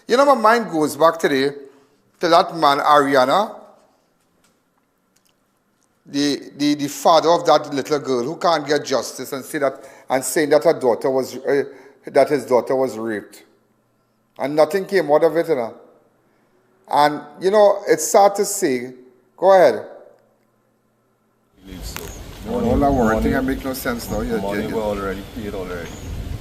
You know, my mind goes back today to that man, Ariana, the father of that little girl who can't get justice and saying that her daughter was that his daughter was raped, and nothing came out of it, you know. And you know, it's sad to say. Go ahead. So. All that work thing make no sense now. Money were already paid already.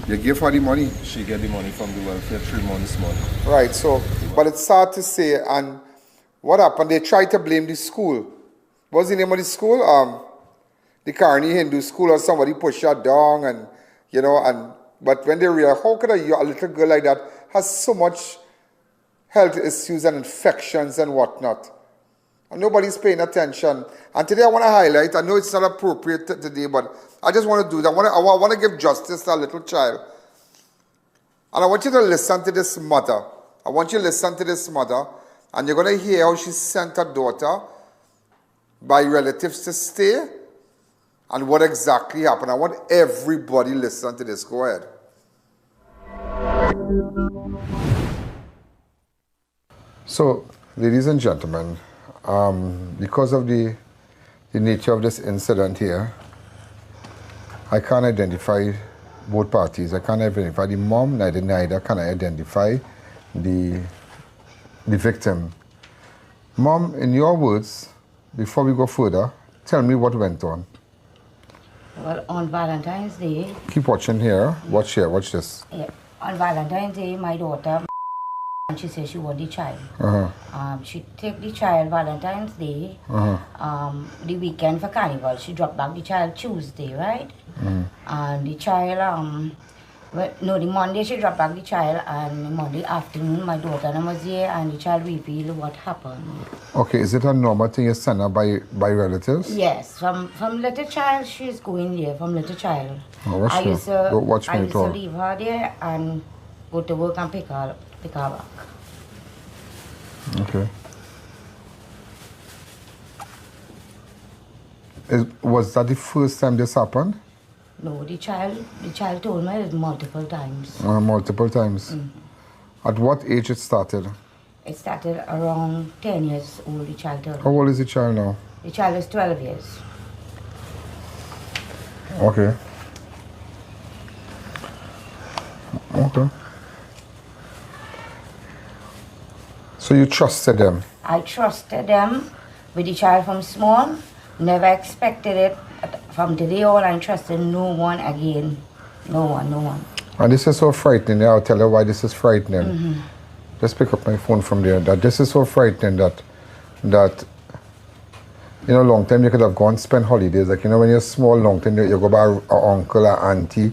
You give her the money. She get the money from the welfare 3 months money. Right. So, but it's sad to say. And what happened? They tried to blame the school. What's the name of the school? The Karni Hindu School, or somebody pushed her down, and you know, and but when they realized, how could a little girl like that has so much health issues and infections and whatnot, and nobody's paying attention. And today I want to highlight, I know it's not appropriate today, but I just want to do that. I want to give justice to a little child. And I want you to listen to this mother. I want you to listen to this mother, and you're going to hear how she sent her daughter by relatives to stay, and what exactly happened. I want everybody listen to this. Go ahead. So, ladies and gentlemen, because of the nature of this incident here, I can't identify both parties. I can't identify the mom, neither can I identify the victim. Mom, in your words, before we go further, tell me what went on. Well, on Valentine's Day... Keep watching here. Watch here. Watch this. Yeah. On Valentine's Day, my daughter, and she said she want the child. She take the child Valentine's Day, the weekend for Carnival. She dropped back the child Tuesday, right? And the child, the Monday she dropped back the child, and the Monday afternoon my daughter was there, and the child revealed what happened. Okay, is it a normal thing you send her by relatives? Yes, from little child she's going there, from little child. Oh, I used to leave her there and go to work and pick her back. Okay. Was that the first time this happened? No, the child told me it multiple times. Multiple times. At what age it started? It started around 10 years old, the child told me. How old is the child now? The child is 12 years. Okay. Okay. So you trusted them? I trusted them with the child from small. Never expected it. From today on, I trusted no one again. No one. And this is so frightening. I'll tell you why this is frightening. Just pick up my phone from there. That this is so frightening that you know, long time you could have gone spend holidays. Like, you know, when you're small, long time you go by an uncle or auntie.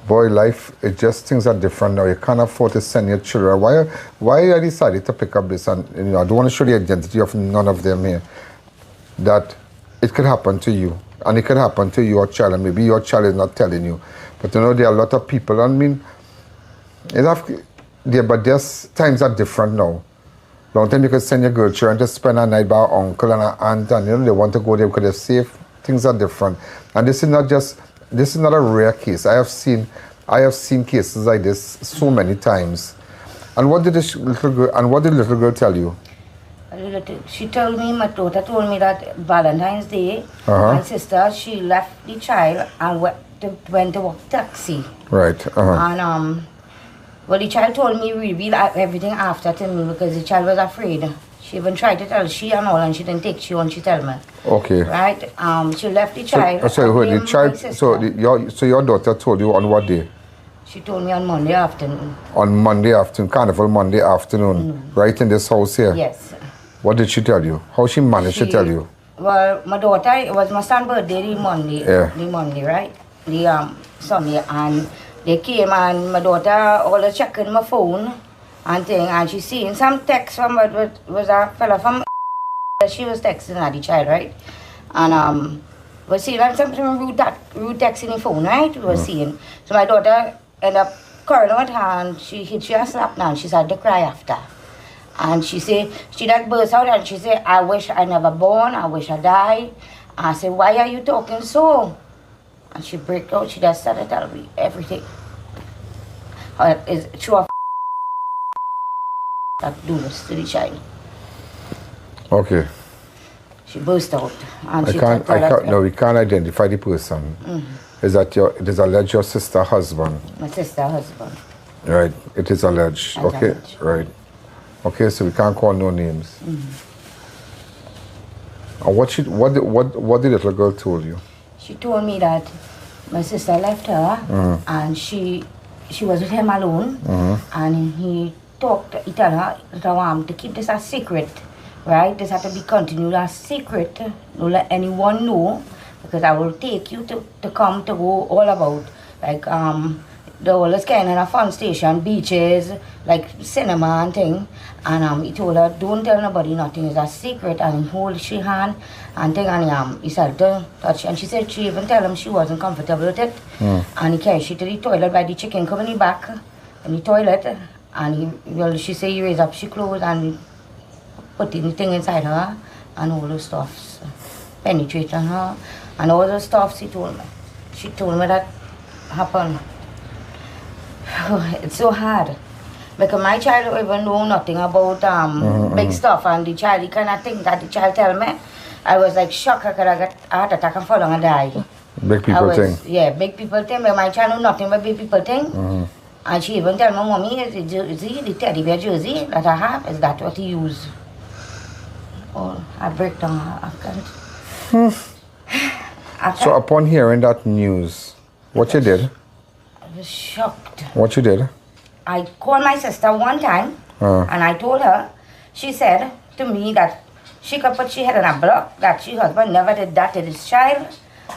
Boy, life, it just, things are different now. You can't afford to send your children. Why I decided to pick up this, and you know, I don't want to show the identity of none of them here, that it could happen to you, and it could happen to your child, and maybe your child is not telling you. But you know, there are a lot of people, I mean, but there's times are different now. Long time you could send your girl children to spend a night by an uncle and an aunt, and you know, they want to go there because they're safe. Things are different. And this is not a rare case. I have seen cases like this so many times. And what did the little girl tell you? She told me, my daughter told me that Valentine's Day, my sister, she left the child and went to walk taxi. Right. And well, the child told me, reveal everything after to me because the child was afraid. She even tried to tell she and all, and she didn't take she on. She tell me. Okay. Right. She left the child. The child. So your daughter told you on what day? She told me on Monday afternoon. On Monday afternoon, Carnival Monday afternoon, right in this house here. Yes. What did she tell you? How she managed to tell you? Well, my daughter, it was my son's birthday the Monday. Yeah. The Monday, right? The Sunday, and they came and my daughter all checking my phone and thing, and she seen some text from was a fella from she was texting at the child, right? And was seeing something rude text in the phone, right? Was seeing. So my daughter ended up curling with her and she hit she a slap now and she started to cry after. And she said, she just burst out and she said, I wish I never born, I wish I died. I said, why are you talking so? And she break out, she just started telling me everything. It's true. that do this to the child. Okay. She burst out. And I she can't, no, we can't identify the person. Is that it is alleged your sister husband? My sister husband. Right, it is alleged. That's Okay, alleged. right. Okay, so we can't call no names. And what the little girl told you? She told me that my sister left her and she was with him alone and he told her that to keep this a secret, right? This had to be continued as secret. Don't let anyone know because I will take you to come to go all about like the oldest kind of a fun station, beaches, like cinema and thing. And he told her, don't tell nobody nothing, it's a secret. And he hold she hand and thing, and he said, don't touch. And she said she even tell him she wasn't comfortable with it. And he carried she to the toilet by the chicken cover in the back in the toilet. And she said he raised up she clothes and put the thing inside her and all those stuffs, penetrating her. And all those stuffs he told me. She told me that happened. It's so hard because my child don't even know nothing about big stuff, and the child, the kind of thing that the child tell me, I was like shocked. I could have got a heart attack and fall down and die. Big people thing. Yeah, big people thing, but my child know nothing but big people thing. And she even tell my mommy, is the teddy bear jersey that I have, is that what he use? Oh, I break down. I can't. So upon hearing that news, what you did? I was shocked. What you did? I called my sister one time and I told her, she said to me that she could put she head in a block, that she husband never did that to this child.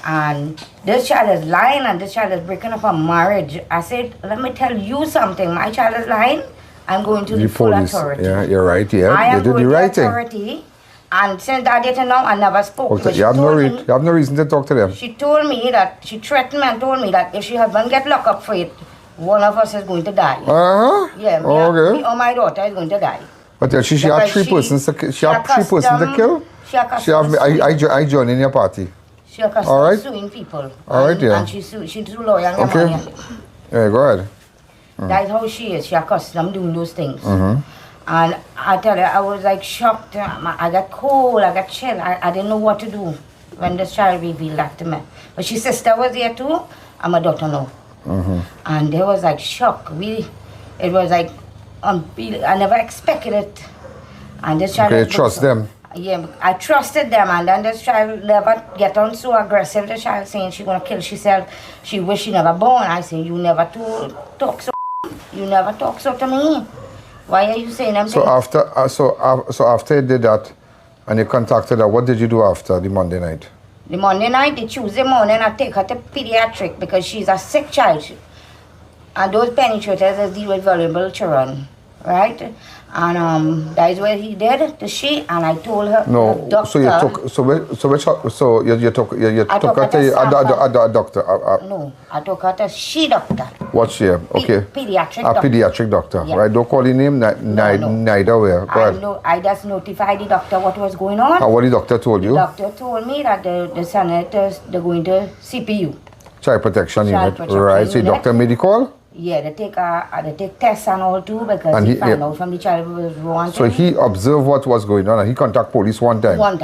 And this child is lying and this child is breaking up a marriage. I said, let me tell you something. My child is lying. I'm going to the full police. authority. Yeah, you're right. Yeah, I am you did going the to right thing. authority. And since that day till now, I never spoke to her. You have no reason to talk to them. She told me that, she threatened me and told me that if she husband get locked up for it, one of us is going to die. Yeah, me or my daughter is going to die. But she had three persons to kill. She had three persons to kill. I join in your party. She accustomed suing people. All right, yeah. And she do lawyer and money. Yeah, go ahead. That's how she is. She accustomed doing those things. And I tell you, I was like shocked. I got cold, I got chill. I didn't know what to do when this child revealed that to me. But she sister was there too, and my daughter no. And they was like shock. It was like unbelievable. I never expected it. And this child. Okay, trust them. Yeah, I trusted them, and then this child never get on so aggressive. The child saying she gonna kill herself. She wish she never born. I say you never talk so. You never talk so to me. Why are you saying them so things? So after you did that, and you contacted her, what did you do after the Monday night? The Monday night, the Tuesday morning, I take her to pediatric because she's a sick child. And those penetrators is deal with vulnerable children, right? And that is what he did to she, and I told her. No, doctor, you took her to a doctor. No, I took her to she doctor. What's she? Okay. Pediatric doctor. A pediatric doctor, yeah. Right? Don't call the name. Neither way. I just notified the doctor what was going on. And what the doctor told you? The doctor told me that the senators they're going to CPU. Child Protection Unit. Right. So the doctor made the call. Yeah, they take tests and all too because he found out from the child was wrong. So he observed what was going on and he contacted police one time? One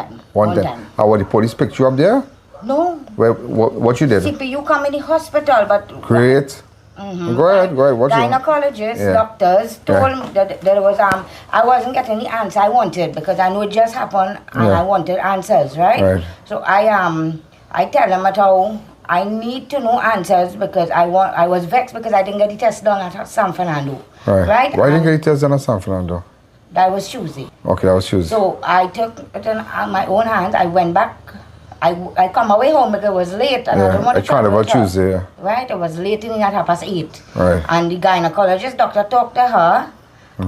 time. How what, the police picked you up there? No. What you did? CPU come in the hospital, but... Great. Go ahead. What gynecologists, doctors told me that there was, I wasn't getting the answer I wanted because I know it just happened and I wanted answers, right? So I tell them at how I need to know answers because I was vexed because I didn't get the test done at San Fernando. Right? Why didn't you get the test done at San Fernando? That was Tuesday. Okay, that was Tuesday. So I took it in my own hands. I went back. I come away home because it was late and I don't want to travel with her. Tuesday, yeah. Right? It was late in at 8:30. Right. And the gynecologist doctor talked to her.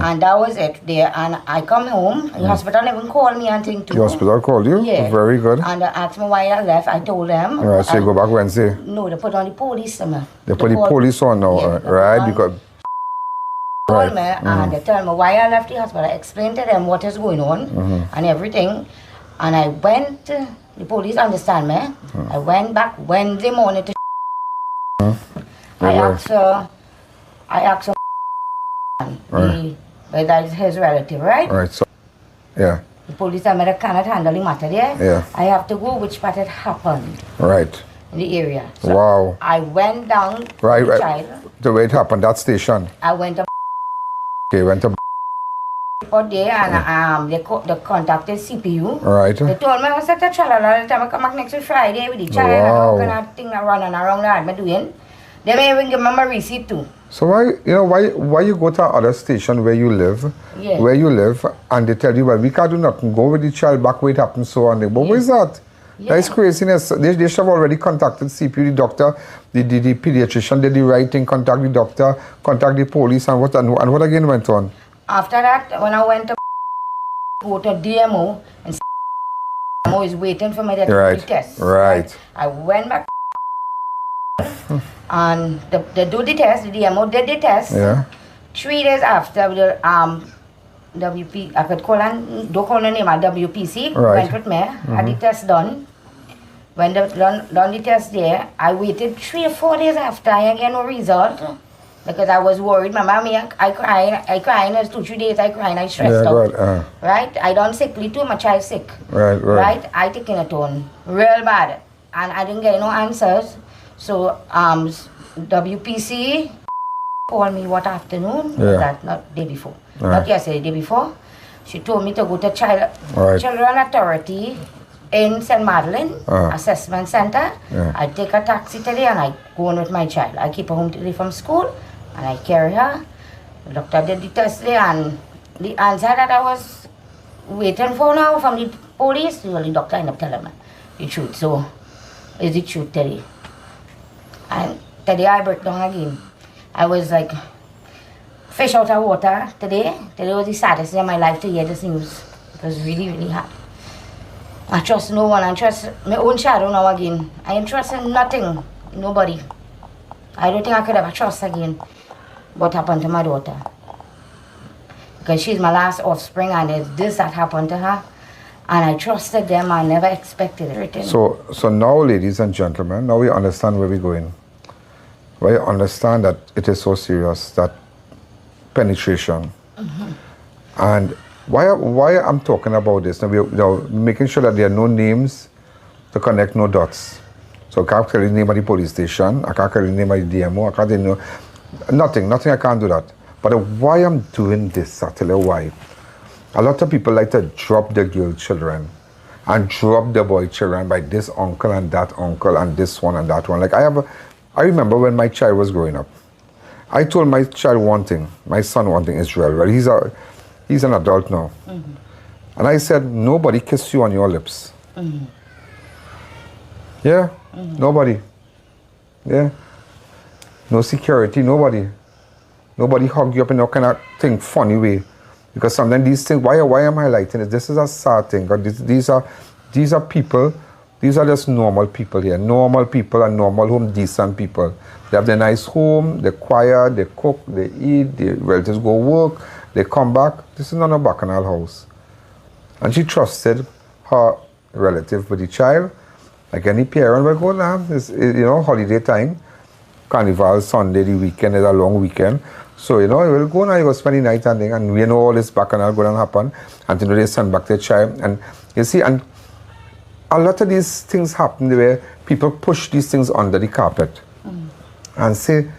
And that was it there. And I come home. The hospital even called me and thing too. The hospital called you? Yeah. Very good. And they asked me why I left. I told them. Right, so you go back Wednesday? No, they put on the police. They put the police on now, right? Because called me and they tell me why I left the hospital. I explained to them what is going on and everything. And I went, the police understand me. I went back Wednesday morning to I asked her, but that's his relative, right? Right. So, yeah. The police tell me they cannot handle the matter there. Yeah. I have to go which part it happened. Right. In the area. So Wow. I went down Right, to the right. child. The way it happened, that station. I went to Okay, went to out there and they contacted CPU. right. They told me I was at the child all the time. I come back next week Friday with the child and all kind of thing running around that I'm doing. They may even give me my receipt too. So why you go to other station where you live, and they tell you, well, we can't do nothing. Go with the child back where it happened, so on. But what is that? Yeah. That's craziness. They should have already contacted CPU, the doctor, the pediatrician, did the right thing, contact the doctor, contact the police, and what again went on? After that, when I went to go to DMO, and DMO is waiting for me to do the test. Right. I went back and they do the test, the DMO did the test. Yeah. 3 days after the WP, I could call on, don't call the name, WPC, went with me, had the test done. When they done the test there, I waited 3 or 4 days after I get no result. Because I was worried. My mommy, I crying, it's 2-3 days, I crying, I stressed out. Right? I done sickly too, my child sick. Right? I taking it on real bad. And I didn't get no answers. So WPC called me what afternoon, that not day before. Not yesterday, day before. She told me to go to Children Authority in St. Madeleine Assessment Center. I take a taxi today and I go on with my child. I keep her home today from school and I carry her. The doctor did the test there and the answer that I was waiting for now from the police, well, the doctor ended up telling me the truth. So, it's the truth today. And today I break down again. I was like fish out of water today. Today was the saddest day of my life to hear this news. It was really, really hard. I trust no one. I trust my own shadow now again. I am trusting nothing, nobody. I don't think I could ever trust again what happened to my daughter. Because she's my last offspring and it's this that happened to her. And I trusted them, I never expected it. So now, ladies and gentlemen, now we understand where we're going. We understand that it is so serious, that penetration. And why I'm talking about this, now we're making sure that there are no names to connect no dots. So I can't tell you the name of the police station, I can't tell you the name of the DMO, I can't tell you nothing, I can't do that. But why I'm doing this, I'll tell you why. A lot of people like to drop their girl children and drop their boy children by this uncle and that uncle and this one and that one. Like I remember when my child was growing up, I told my child one thing, my son one thing, Israel, well, he's an adult now. And I said, nobody kissed you on your lips. Yeah, nobody. Yeah. No security, nobody. Nobody hug you up in no kind of thing, funny way. Because sometimes these things, why am I highlighting it? This is a sad thing. These are people, these are just normal people here. Normal people and normal home, decent people. They have their nice home, they're quiet, they cook, they eat, their relatives go work, they come back. This is not a bacchanal house. And she trusted her relative with the child. Like any parent will go now, it's, holiday time. Carnival, Sunday, the weekend is a long weekend. So, you will go now, you go spend the night and we know all this bacchanal going to happen until they send back their child. And you see, and a lot of these things happen where people push these things under the carpet and say,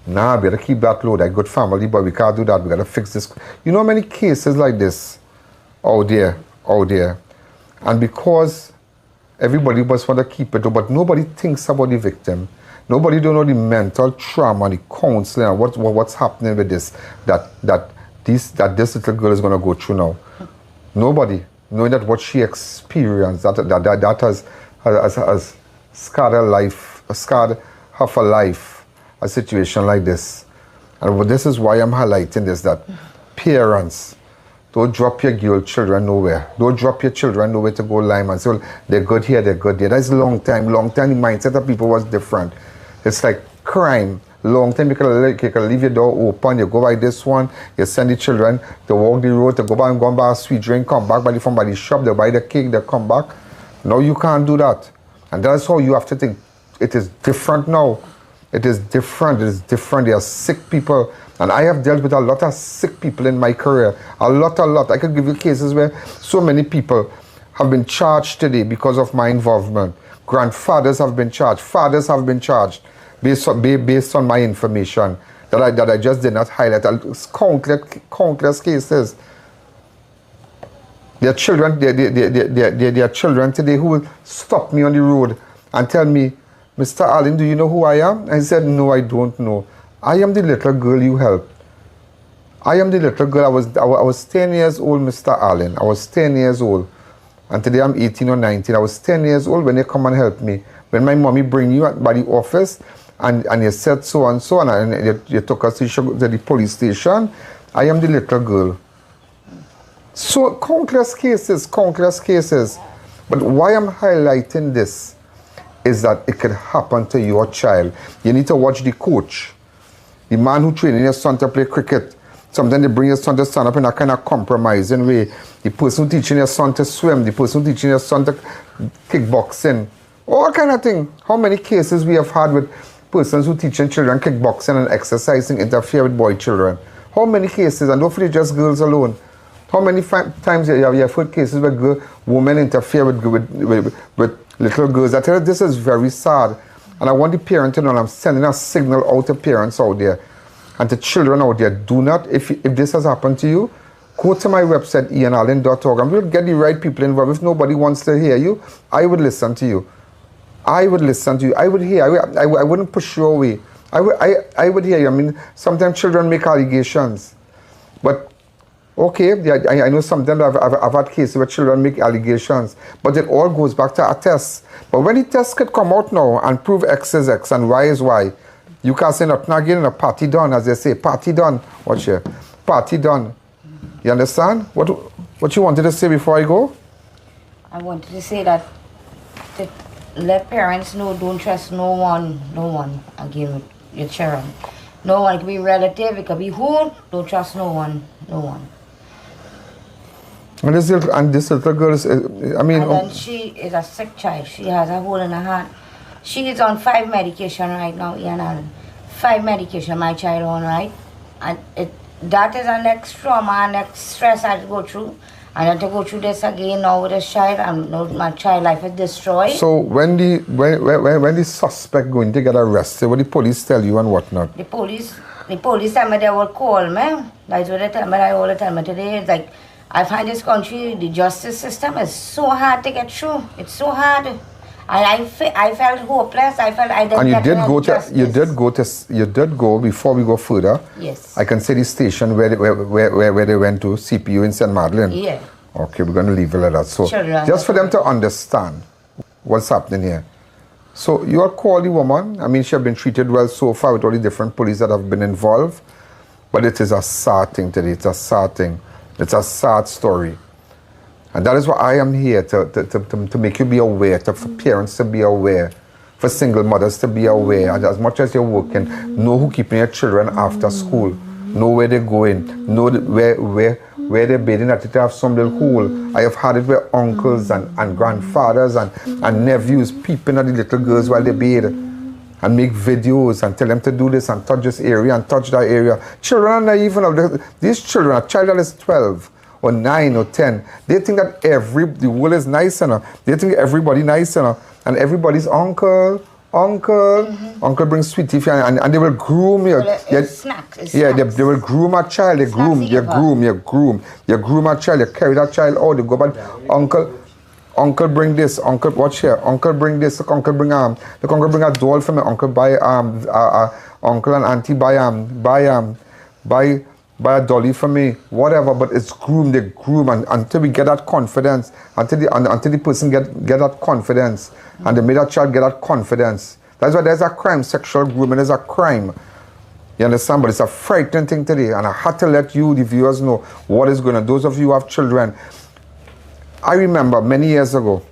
nah, we got to keep that low, that good family, but we can't do that, we got to fix this. You know many cases like this out there. And because everybody must want to keep it, but nobody thinks about the victim. Nobody don't know the mental trauma, the counseling, and what's happening with this, that this little girl is going to go through now. Nobody, knowing that what she experienced, that has scarred her life, scarred her for life, a situation like this. And this is why I'm highlighting this, that parents, don't drop your girl children nowhere. Don't drop your children nowhere to go lime and say, well, they're good here, they're good there. That's a long time. The mindset of people was different. It's like crime. Long time you can leave your door open, you go by this one, you send the children to walk the road, to go and buy a sweet drink, come back from the shop, they buy the cake, they come back. No, you can't do that. And that's how you have to think. It is different now. It is different. There are sick people And I have dealt with a lot of sick people in my career. A lot. I could give you cases where so many people have been charged today because of my involvement. Grandfathers have been charged. Fathers have been charged based on my information that I just did not highlight. Countless cases. There are children today who will stop me on the road and tell me, Mr. Allen, do you know who I am? I said, no, I don't know. I am the little girl you helped. I am the little girl. I was 10 years old, Mr. Allen. I was 10 years old. And today I'm 18 or 19. I was 10 years old when they come and help me. When my mommy bring you by the office and you said so and so and you took us to the police station, I am the little girl. So countless cases. But why I'm highlighting this is that it could happen to your child. You need to watch the coach. The man who training your son to play cricket. Sometimes they bring your son to stand up in a kind of compromising way. The person who teaching your son to swim, the person who teaching your son to kickboxing, all kind of thing. How many cases we have had with persons who teaching children kickboxing and exercising interfere with boy children? How many cases? And don't forget just girls alone. How many times you have heard cases where women interfere with little girls? I tell you, this is very sad. And I want the parent to know, I'm sending a signal out to parents out there and to children out there. Do not, if this has happened to you, go to my website, I.A.N and we'll get the right people involved. If nobody wants to hear you, I would listen to you. I would hear. I wouldn't push you away. I would hear you. I mean, sometimes children make allegations. But, okay, I know sometimes I've had cases where children make allegations. But it all goes back to a test. But when the test could come out now and prove X is X and Y is Y, you can't say nothing again and a party done, as they say. Party done. Watch here. Party done. You understand? What you wanted to say before I go? I wanted to say that to let parents know, don't trust no one again with your children. No one. It could be relative, it could be who. Don't trust no one. And this little girl is, I mean... And then she is a sick child. She has a hole in her heart. She is on 5 medication right now, I.A.N. 5 medication, my child on, right? And that is a next trauma, next stress I had to go through. And then to go through this again now with this child, and now my child life is destroyed. So when the suspect going to get arrested, what the police tell you and whatnot? The police tell me they will call me. That's what they tell me. All they tell me today. It's like, I find this country, the justice system is so hard to get through. It's so hard. I felt hopeless. I felt I didn't and get justice. You did go before we go further. Yes. I can say the station where they went to CPU in St. Madeleine. Yeah. Okay, we're going to leave it at that. So Children, just for them to understand what's happening here. So you all call the woman. I mean, she has been treated well so far with all the different police that have been involved. But it is a sad thing today. It's a sad thing. It's a sad story. And that is why I am here, to make you be aware, for parents to be aware, for single mothers to be aware. And as much as you're working, know who keeping your children after school. Know where they're going. Know where they're bathing at. To have some little hole. I have had it where uncles and grandfathers and nephews peeping at the little girls while they bathe. And make videos and tell them to do this and touch this area and touch that area. Children are naive enough. These children, a child that is 12 or 9 or 10, they think that the world is nice enough. They think everybody nice enough. And everybody's uncle brings sweetie and they will groom you. Snacks. Yeah, they will groom a child. You groom a child. You carry that child out. You go back. Uncle bring this, uncle watch here, uncle bring this, uncle bring a doll for me, uncle buy uncle and auntie buy a dolly for me, whatever, but it's groom, they groom until we get that confidence, until the person get that confidence, and they made that child get that confidence. That's why there's a crime. Sexual grooming is a crime. You understand? But it's a frightening thing today, and I had to let you, the viewers, know what is going on. Those of you who have children, I remember many years ago,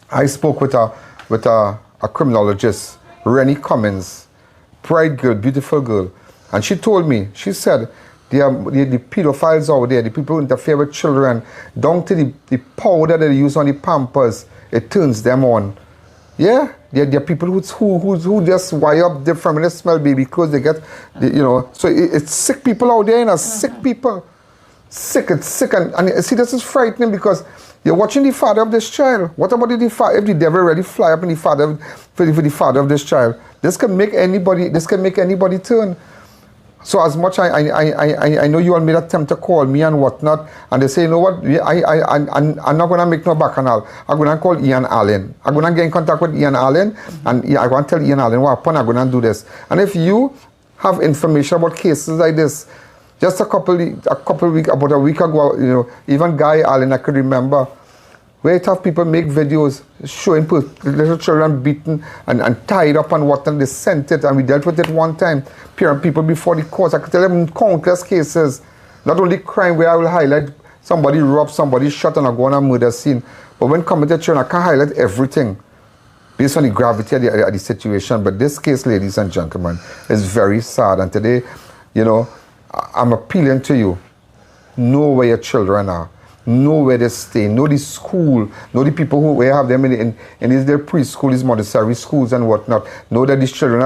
I spoke with a criminologist, Rennie Cummins, bright girl, beautiful girl, and she told me, she said, the pedophiles out there, the people who interfere with children, down to the powder that they use on the Pampers, it turns them on. Yeah, there are people who just wire up different when they smell baby clothes. They get, you know, so it's sick people out there, you know, sick people. Sick, it's sick. And see, this is frightening because you're watching the father of this child. What about if the devil really fly up in the father, for the father of this child? This can make anybody turn. So as much I know you all made attempt to call me and whatnot, and they say, you know what, I'm not going to make no bacchanal. I'm going to call I.A.N. I'm going to get in contact with I.A.N, and I want to tell I.A.N what happened. I'm going to do this. And if you have information about cases like this, just about a week ago, you know, even Guy Allen, I could remember, where it have people make videos showing little children beaten and tied up and what, and they sent it, and we dealt with it one time. People before the courts, I could tell them countless cases, not only crime where I will highlight somebody robbed, somebody shot, and I go on a murder scene, but when committed children, I can't highlight everything based on the gravity of the situation. But this case, ladies and gentlemen, is very sad, and today, you know, I'm appealing to you. Know where your children are. Know where they stay. Know the school. Know the people who have them in their preschool, these Montessori schools and whatnot. Know that these children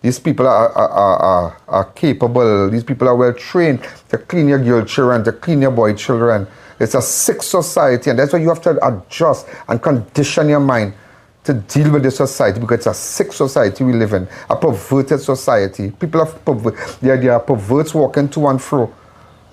these people are capable. These people are well trained to clean your girl children, to clean your boy children. It's a sick society, and that's why you have to adjust and condition your mind to deal with this society, because it's a sick society we live in, a perverted society. People are there are perverts walking to and fro,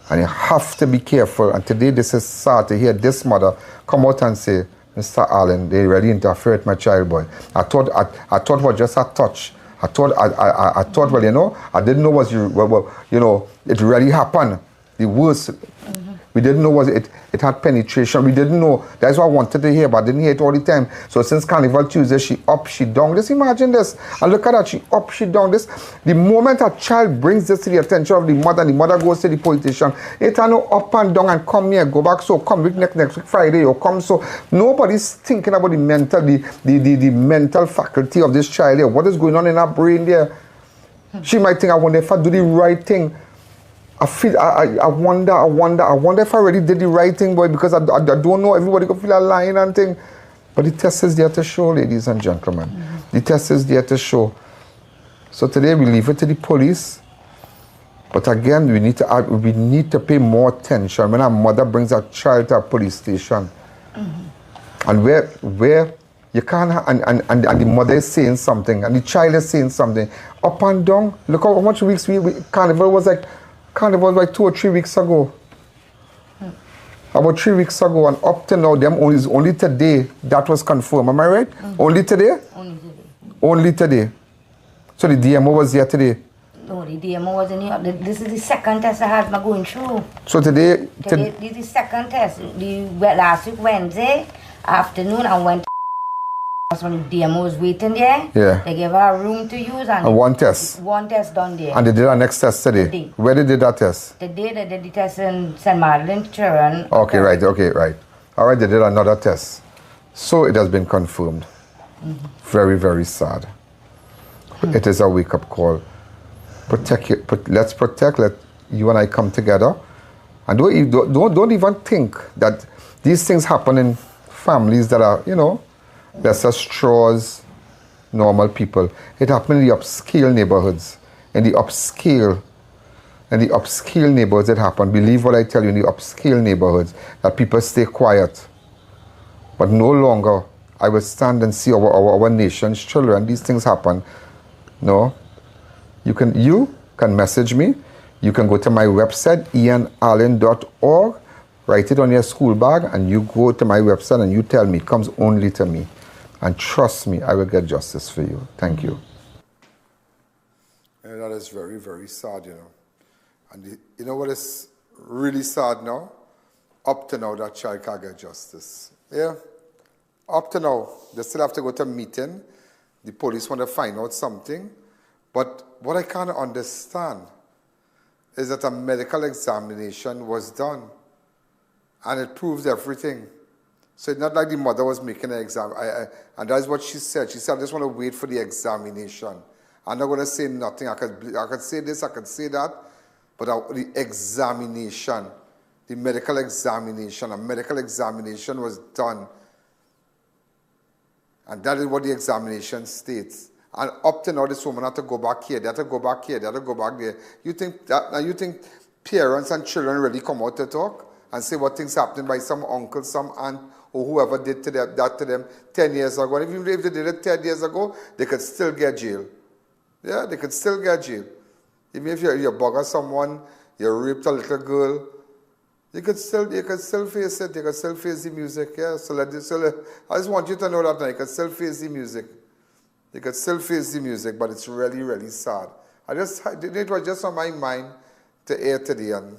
and you have to be careful. And today this is sad to hear this mother come out and say, Mr. Allen, they really interfered with my child boy. I thought it was just a touch. I thought, well, you know, I didn't know you know, it really happened. The worst. We didn't know it had penetration. We didn't know. That's what I wanted to hear, but I didn't hear it all the time. So since Carnival Tuesday, she up, she down. Just imagine this. And look at that, she up, she down. This. The moment a child brings this to the attention of the mother, and the mother goes to the politician, it no up and down and come here, go back, so come week next week Friday, or come. So nobody's thinking about the mental faculty of this child here. What is going on in her brain there? She might think, I wonder if I do the right thing. I wonder if I already did the right thing, boy, because I don't know. Everybody could feel a lying and thing. But the test is there to show, ladies and gentlemen. The test is there to show. So today we leave it to the police. But again, we need to pay more attention when a mother brings a child to a police station. And where you can't, and the mother is saying something, and the child is saying something. Up and down. Look how much weeks Carnival was like 2 or 3 weeks ago. About 3 weeks ago, and up to now, only today that was confirmed. Am I right? Only today? Only today. Only today. So the DMO was here today? No, the DMO wasn't here. This is the second test I had going through. So today this is the second test. Last week, Wednesday afternoon, I went when the DMO was waiting there. Yeah. They gave her a room to use, and one test. One test done there. And they did our next test today. Where they did that test? Today they did the test in St. Madeleine Children. Okay, right. All right, they did another test. So it has been confirmed. Very, very sad. It is a wake-up call. Let's protect. Let you and I come together, and don't even think that these things happen in families that are, you know, lesser straws, normal people. It happened in the upscale neighborhoods. In the upscale neighborhoods it happened. Believe what I tell you, in the upscale neighborhoods, that people stay quiet. But no longer I will stand and see our nation's children. These things happen. No. You can message me. You can go to my website, ianallen.org, write it on your school bag, and you go to my website and you tell me. It comes only to me. And trust me, I will get justice for you. Thank you. And that is very, very sad, you know. And you know what is really sad now? Up to now, that child can't get justice. Yeah? Up to now, they still have to go to a meeting. The police want to find out something. But what I can't understand is that a medical examination was done. And it proves everything. So it's not like the mother was making an exam. And that's what she said. She said, I just want to wait for the examination. I'm not going to say nothing. I could say this, I could say that. But the examination, the medical examination, a medical examination was done. And that is what the examination states. And up to now, this woman had to go back here, they had to go back here, they had to go back there. You think parents and children really come out to talk and say what things happened by some uncle, some aunt, or whoever did that to them 10 years ago? And even if they did it 10 years ago, they could still get jail. Yeah, they could still get jail. Even if you bugger someone, you raped a little girl, you could still face it. You could still face the music. Yeah. I just want you to know that now. You could still face the music. You could still face the music, but it's really, really sad. It was just on my mind to air today, and